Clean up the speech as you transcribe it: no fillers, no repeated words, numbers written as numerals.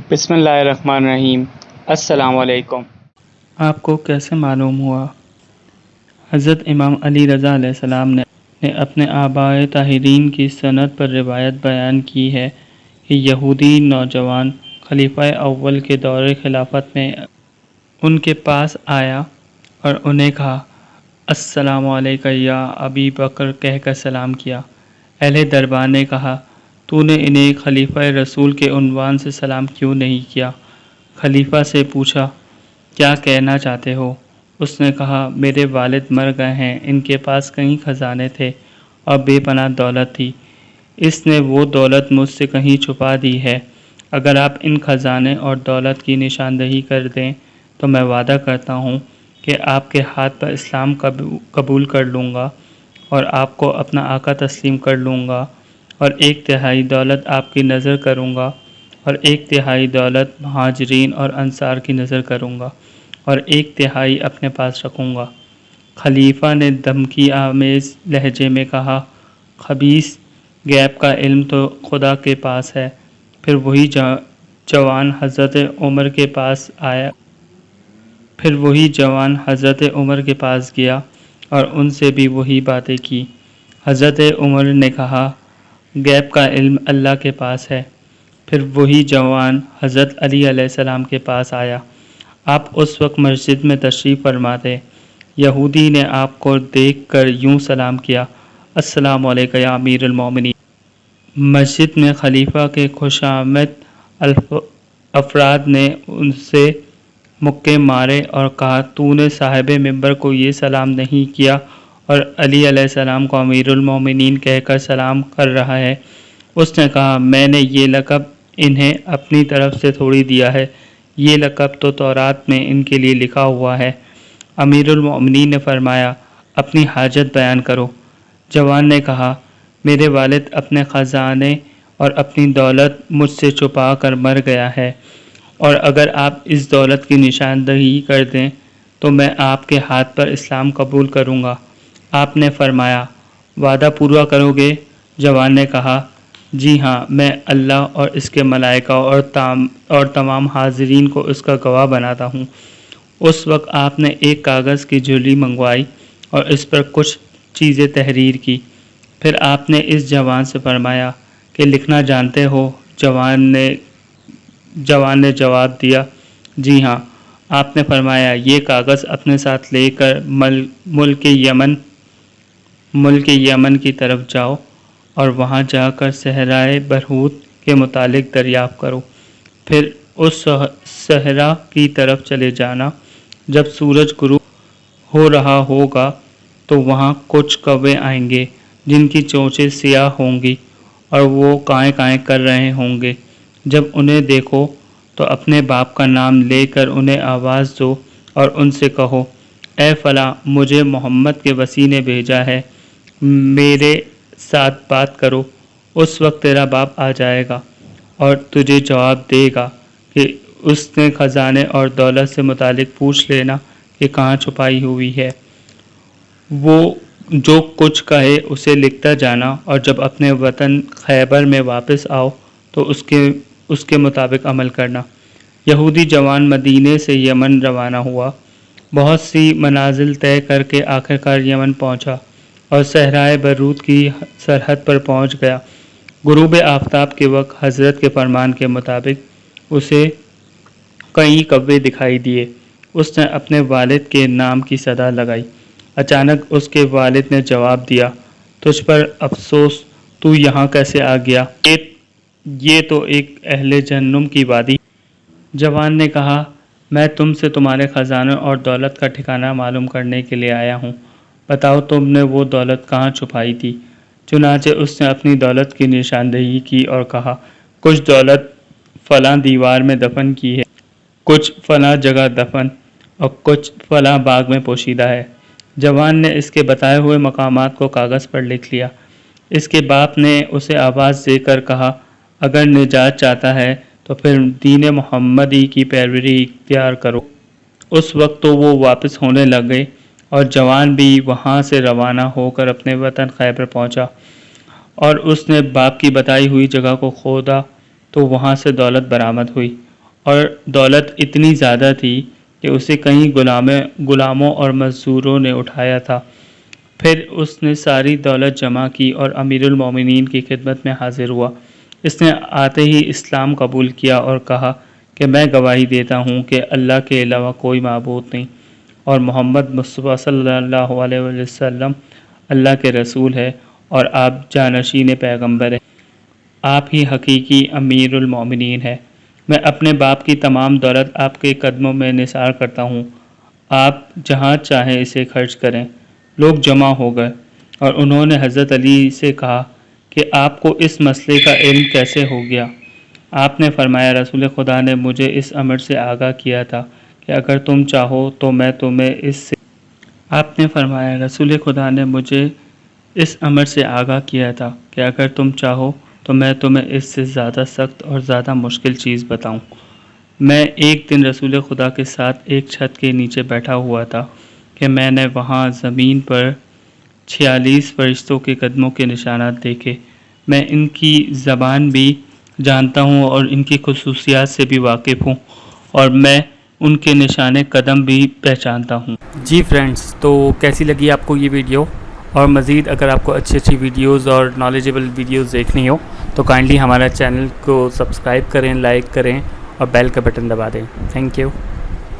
بسم اللہ الرحمن الرحیم۔ السلام علیکم۔ آپ کو کیسے معلوم ہوا؟ حضرت امام علی رضا علیہ السلام نے اپنے آبائے طاہرین کی سند پر روایت بیان کی ہے کہ یہودی نوجوان خلیفہ اول کے دور خلافت میں ان کے پاس آیا اور انہیں کہا السلام علیکم یا ابی بکر کہہ کر سلام کیا۔ اہل دربار نے کہا تو نے انہیں خلیفہ رسول کے عنوان سے سلام کیوں نہیں کیا؟ خلیفہ سے پوچھا کیا کہنا چاہتے ہو؟ اس نے کہا میرے والد مر گئے ہیں، ان کے پاس کئی خزانے تھے اور بے پناہ دولت تھی، اس نے وہ دولت مجھ سے کہیں چھپا دی ہے۔ اگر آپ ان خزانے اور دولت کی نشاندہی کر دیں تو میں وعدہ کرتا ہوں کہ آپ کے ہاتھ پر اسلام قبول کر لوں گا اور آپ کو اپنا آقا تسلیم کر لوں گا، اور 1/3 دولت آپ کی نذر کروں گا اور 1/3 دولت مہاجرین اور انصار کی نذر کروں گا اور 1/3 اپنے پاس رکھوں گا۔ خلیفہ نے دھمکی آمیز لہجے میں کہا خبیث، غیب کا علم تو خدا کے پاس ہے۔ پھر وہی جوان حضرت عمر کے پاس گیا اور ان سے بھی وہی باتیں کی۔ حضرت عمر نے کہا غیب کا علم اللہ کے پاس ہے۔ پھر وہی جوان حضرت علی علیہ السلام کے پاس آیا۔ آپ اس وقت مسجد میں تشریف فرما تھے۔ یہودی نے آپ کو دیکھ کر یوں سلام کیا السلام علیکم یا امیر المومنین۔ مسجد میں خلیفہ کے خوش آمد افراد نے ان سے مکے مارے اور کہا تو نے صاحب منبر کو یہ سلام نہیں کیا اور علی علیہ السلام کو امیر المومنین کہہ کر سلام کر رہا ہے۔ اس نے کہا میں نے یہ لقب انہیں اپنی طرف سے تھوڑی دیا ہے، یہ لقب تو تورات میں ان کے لیے لکھا ہوا ہے۔ امیر المومنین نے فرمایا اپنی حاجت بیان کرو۔ جوان نے کہا میرے والد اپنے خزانے اور اپنی دولت مجھ سے چھپا کر مر گیا ہے، اور اگر آپ اس دولت کی نشاندہی کر دیں تو میں آپ کے ہاتھ پر اسلام قبول کروں گا۔ آپ نے فرمایا وعدہ پورا کرو گے؟ جوان نے کہا جی ہاں، میں اللہ اور اس کے ملائکہ اور تمام حاضرین کو اس کا گواہ بناتا ہوں۔ اس وقت آپ نے ایک کاغذ کی جھولی منگوائی اور اس پر کچھ چیزیں تحریر کی۔ پھر آپ نے اس جوان سے فرمایا کہ لکھنا جانتے ہو؟ جوان نے جواب دیا جی ہاں۔ آپ نے فرمایا یہ کاغذ اپنے ساتھ لے کر ملک یمن کی طرف جاؤ اور وہاں جا کر صحرائے برہوت کے متعلق دریافت کرو، پھر اس صحرا کی طرف چلے جانا۔ جب سورج غروب ہو رہا ہوگا تو وہاں کچھ کوے آئیں گے جن کی چونچیں سیاہ ہوں گی اور وہ کائیں کائیں کر رہے ہوں گے۔ جب انہیں دیکھو تو اپنے باپ کا نام لے کر انہیں آواز دو اور ان سے کہو اے فلاں، مجھے محمد کے وصی نے بھیجا ہے، میرے ساتھ بات کرو۔ اس وقت تیرا باپ آ جائے گا اور تجھے جواب دے گا کہ اس نے خزانے اور دولت سے متعلق پوچھ لینا کہ کہاں چھپائی ہوئی ہے۔ وہ جو کچھ کہے اسے لکھتا جانا، اور جب اپنے وطن خیبر میں واپس آؤ تو اس کے مطابق عمل کرنا۔ یہودی جوان مدینے سے یمن روانہ ہوا، بہت سی منازل طے کر کے آخرکار یمن پہنچا اور صحرائے برود کی سرحد پر پہنچ گیا۔ غروب آفتاب کے وقت حضرت کے فرمان کے مطابق اسے کئی کوے دکھائی دیے۔ اس نے اپنے والد کے نام کی صدا لگائی۔ اچانک اس کے والد نے جواب دیا تجھ پر افسوس، تو یہاں کیسے آ گیا؟ یہ تو ایک اہل جہنم کی وادی۔ جوان نے کہا میں تم سے تمہارے خزانے اور دولت کا ٹھکانہ معلوم کرنے کے لیے آیا ہوں، بتاؤ تم نے وہ دولت کہاں چھپائی تھی؟ چنانچہ اس نے اپنی دولت کی نشاندہی کی اور کہا کچھ دولت فلاں دیوار میں دفن کی ہے، کچھ فلاں جگہ دفن اور کچھ فلاں باغ میں پوشیدہ ہے۔ جوان نے اس کے بتائے ہوئے مقامات کو کاغذ پر لکھ لیا۔ اس کے باپ نے اسے آواز دے کر کہا اگر نجات چاہتا ہے تو پھر دین محمدی کی پیروی اختیار کرو۔ اس وقت تو وہ واپس ہونے لگے اور جوان بھی وہاں سے روانہ ہو کر اپنے وطن خیبر پہنچا، اور اس نے باپ کی بتائی ہوئی جگہ کو کھودا تو وہاں سے دولت برآمد ہوئی اور دولت اتنی زیادہ تھی کہ اسے کئی غلاموں اور مزدوروں نے اٹھایا تھا۔ پھر اس نے ساری دولت جمع کی اور امیر المومنین کی خدمت میں حاضر ہوا۔ اس نے آتے ہی اسلام قبول کیا اور کہا کہ میں گواہی دیتا ہوں کہ اللہ کے علاوہ کوئی معبود نہیں اور محمد مصطفیٰ صلی اللہ علیہ وسلم اللہ کے رسول ہے اور آپ جانشین پیغمبر ہیں۔ آپ ہی حقیقی امیر المومنین ہے۔ میں اپنے باپ کی تمام دولت آپ کے قدموں میں نثار کرتا ہوں، آپ جہاں چاہیں اسے خرچ کریں۔ لوگ جمع ہو گئے اور انہوں نے حضرت علی سے کہا کہ آپ کو اس مسئلے کا علم کیسے ہو گیا؟ آپ نے فرمایا رسول خدا نے مجھے اس امر سے آگاہ کیا تھا کہ اگر تم چاہو تو میں تمہیں اس سے آپ نے فرمایا رسول خدا نے مجھے اس امر سے آگاہ کیا تھا کہ اگر تم چاہو تو میں تمہیں اس سے زیادہ سخت اور زیادہ مشکل چیز بتاؤں۔ میں ایک دن رسول خدا کے ساتھ ایک چھت کے نیچے بیٹھا ہوا تھا کہ میں نے وہاں زمین پر 46 فرشتوں کے قدموں کے نشانات دیکھے۔ میں ان کی زبان بھی جانتا ہوں اور ان کی خصوصیات سے بھی واقف ہوں اور میں ان کے نشان قدم بھی پہچانتا ہوں۔ جی فرینڈس، تو کیسی لگی آپ کو یہ ویڈیو؟ اور مزید اگر آپ کو اچھی ویڈیوز اور نالجیبل ویڈیوز دیکھنی ہو تو کائنڈلی ہمارا چینل کو سبسکرائب کریں، لائک کریں اور بیل کا بٹن دبا دیں۔ Thank you.